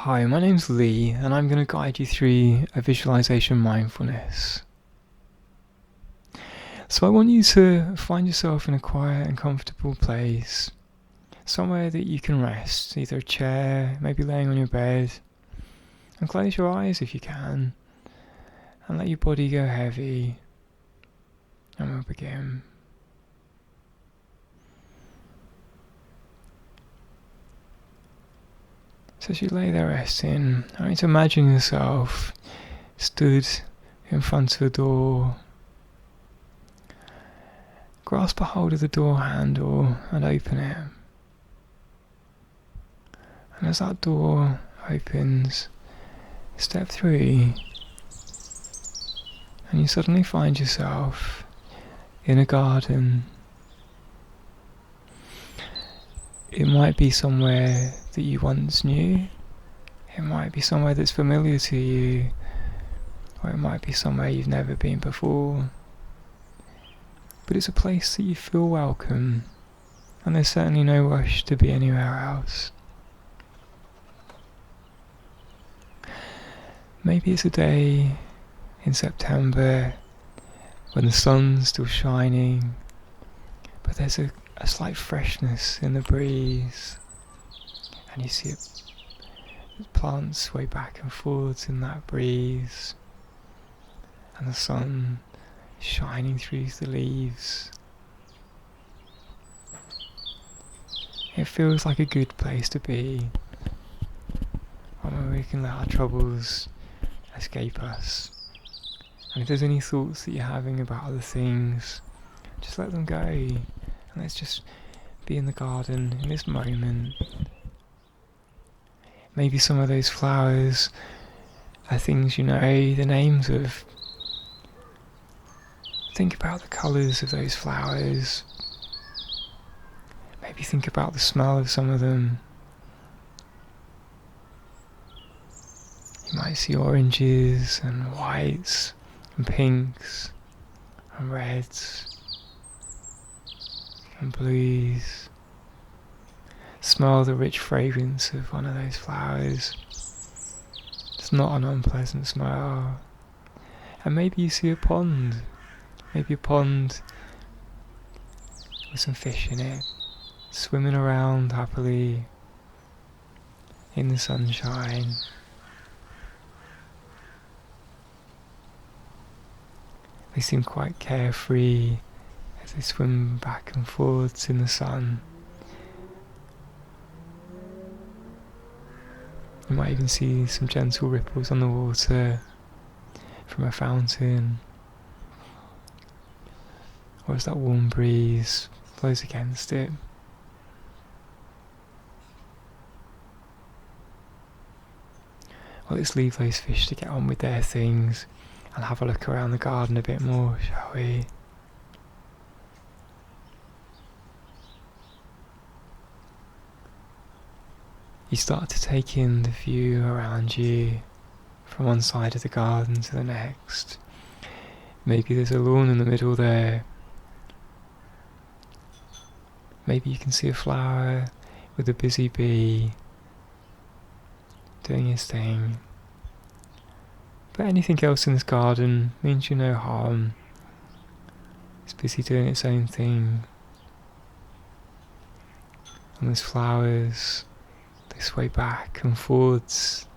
Hi, my name's Lee, and I'm going to guide you through a visualization mindfulness. So I want you to find yourself in a quiet and comfortable place, somewhere that you can rest, either a chair, maybe laying on your bed, and close your eyes if you can, and let your body go heavy, and we'll begin. So as you lay there resting, I want you to imagine yourself stood in front of a door. Grasp a hold of the door handle and open it. And as that door opens, step through, and you suddenly find yourself in a garden. It might be somewhere that you once knew, it might be somewhere that's familiar to you, or it might be somewhere you've never been before. But it's a place that you feel welcome, and there's certainly no rush to be anywhere else. Maybe it's a day in September when the sun's still shining, but there's a slight freshness in the breeze, and you see plants sway back and forwards in that breeze, and the sun is shining through the leaves. It feels like a good place to be, one where we can let our troubles escape us. And if there's any thoughts that you're having about other things, just let them go, and let's just be in the garden in this moment. Maybe some of those flowers are things you know the names of. Think about the colours of those flowers. Maybe think about the smell of some of them. You might see oranges and whites and pinks and reds and blues. Smell the rich fragrance of one of those flowers. It's not an unpleasant smell. And maybe you see a pond. Maybe a pond with some fish in it, swimming around happily in the sunshine. They seem quite carefree as they swim back and forwards in the sun. You might even see some gentle ripples on the water from a fountain, or as that warm breeze blows against it. Well, let's leave those fish to get on with their things and have a look around the garden a bit more, shall we? You start to take in the view around you from one side of the garden to the next. Maybe there's a lawn in the middle there. Maybe you can see a flower with a busy bee doing his thing. But anything else in this garden means you no harm. It's busy doing its own thing. And there's flowers, they sway back and forwards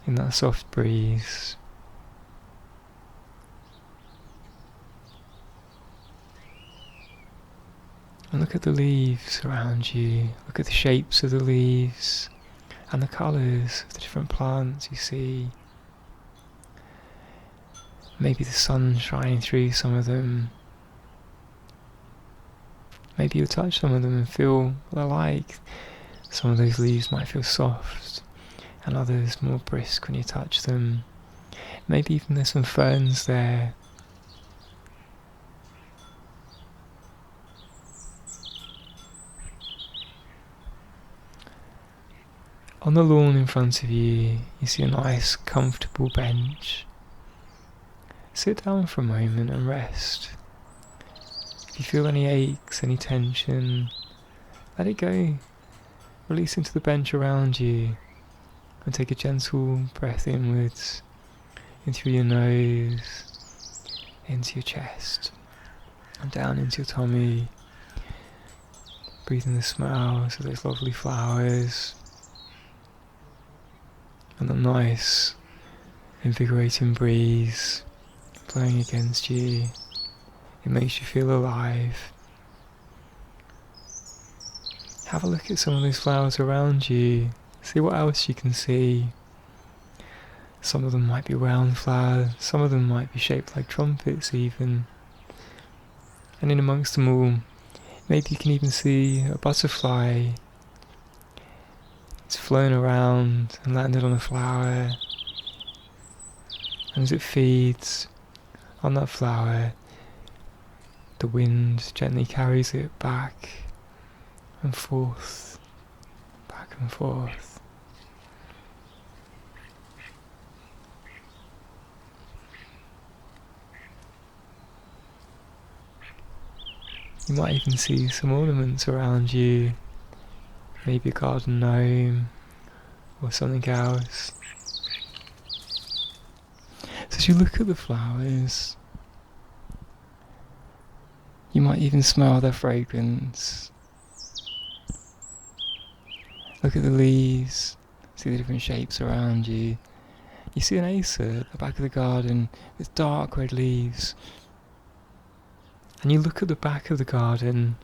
in that soft breeze. And look at the leaves around you, look at the shapes of the leaves and the colours of the different plants you see. Maybe the sun shining through some of them. Maybe you'll touch some of them and feel what they're like. Some of those leaves might feel soft and others more brisk when you touch them. Maybe even there's some ferns there. On the lawn in front of you, you see a nice comfortable bench. Sit down for a moment and rest. If you feel any aches, any tension, let it go. Release into the bench around you. And take a gentle breath inwards, in through your nose, into your chest, and down into your tummy. Breathe in the smells of those lovely flowers, and the nice, invigorating breeze blowing against you. It makes you feel alive. Have a look at some of those flowers around you. See what else you can see. Some of them might be round flowers, some of them might be shaped like trumpets even. And in amongst them all, maybe you can even see a butterfly. It's flown around and landed on a flower. And as it feeds on that flower, the wind gently carries it back and forth, back and forth. You might even see some ornaments around you, maybe a garden gnome or something else. So as you look at the flowers, you might even smell their fragrance. Look at the leaves, see the different shapes around you. You see an acer at the back of the garden with dark red leaves. And you look at the back of the garden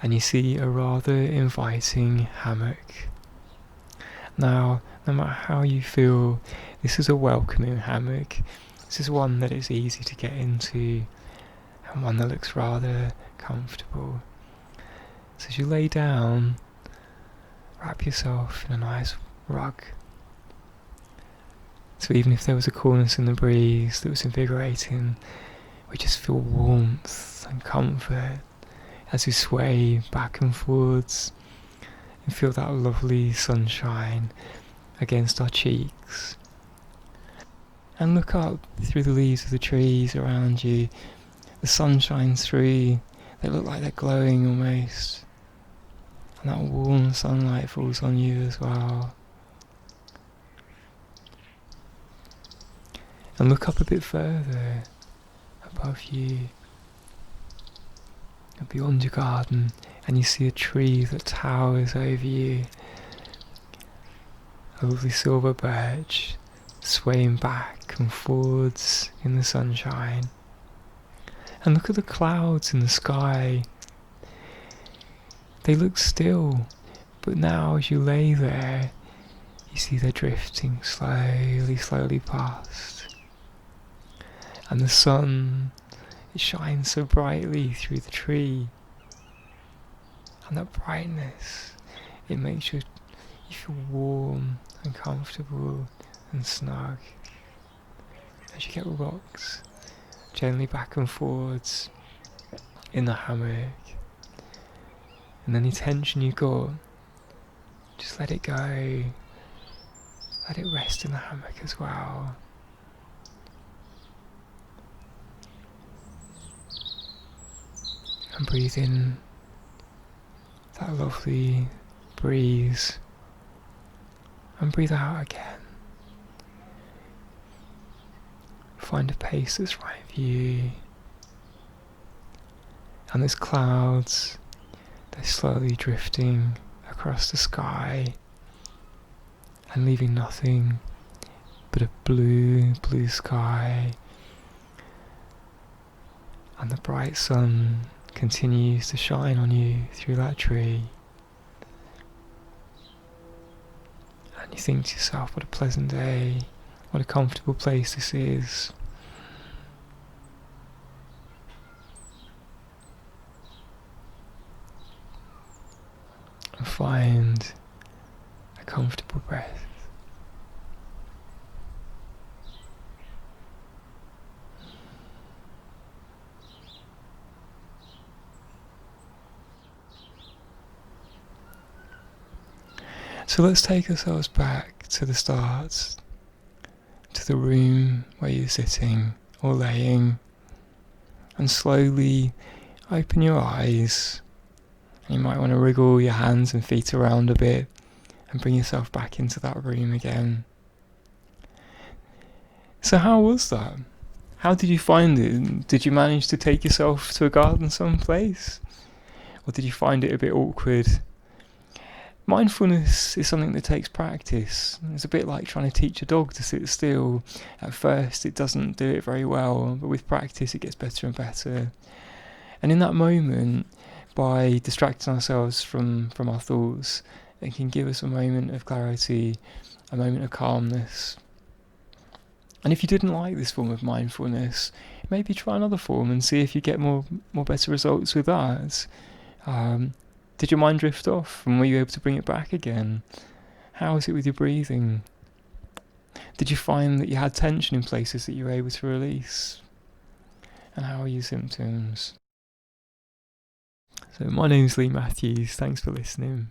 and you see a rather inviting hammock. Now, no matter how you feel, this is a welcoming hammock. This is one that is easy to get into and one that looks rather comfortable. So as you lay down, wrap yourself in a nice rug. So even if there was a coolness in the breeze that was invigorating, we just feel warmth and comfort as we sway back and forwards and feel that lovely sunshine against our cheeks. And look up through the leaves of the trees around you. The sun shines through, they look like they're glowing almost. And that warm sunlight falls on you as well. And look up a bit further, above you, and beyond your garden, and you see a tree that towers over you. A lovely silver birch, swaying back and forwards in the sunshine. And look at the clouds in the sky. They look still, but now as you lay there, you see they're drifting slowly past. And the sun, it shines so brightly through the tree. And that brightness, it makes you feel warm and comfortable and snug. As you get rocked gently back and forwards in the hammock. And any tension you got, just let it go. Let it rest in the hammock as well. And breathe in that lovely breeze. And breathe out again. Find a pace that's right for you. And there's clouds, they're slowly drifting across the sky and leaving nothing but a blue sky. And the bright sun continues to shine on you through that tree. And you think to yourself, what a pleasant day, what a comfortable place this is. And find a comfortable breath. So let's take ourselves back to the start, to the room where you're sitting or laying, and slowly open your eyes. You might want to wriggle your hands and feet around a bit and bring yourself back into that room again. So how was that? How did you find it? Did you manage to take yourself to a garden someplace? Or did you find it a bit awkward? Mindfulness is something that takes practice. It's a bit like trying to teach a dog to sit still. At first it doesn't do it very well, but with practice it gets better and better. And in that moment, by distracting ourselves from our thoughts, it can give us a moment of clarity, a moment of calmness. And if you didn't like this form of mindfulness, maybe try another form and see if you get more better results with that. Did your mind drift off, and were you able to bring it back again? How is it with your breathing? Did you find that you had tension in places that you were able to release? And how are your symptoms? So my name's Lee Matthews, thanks for listening.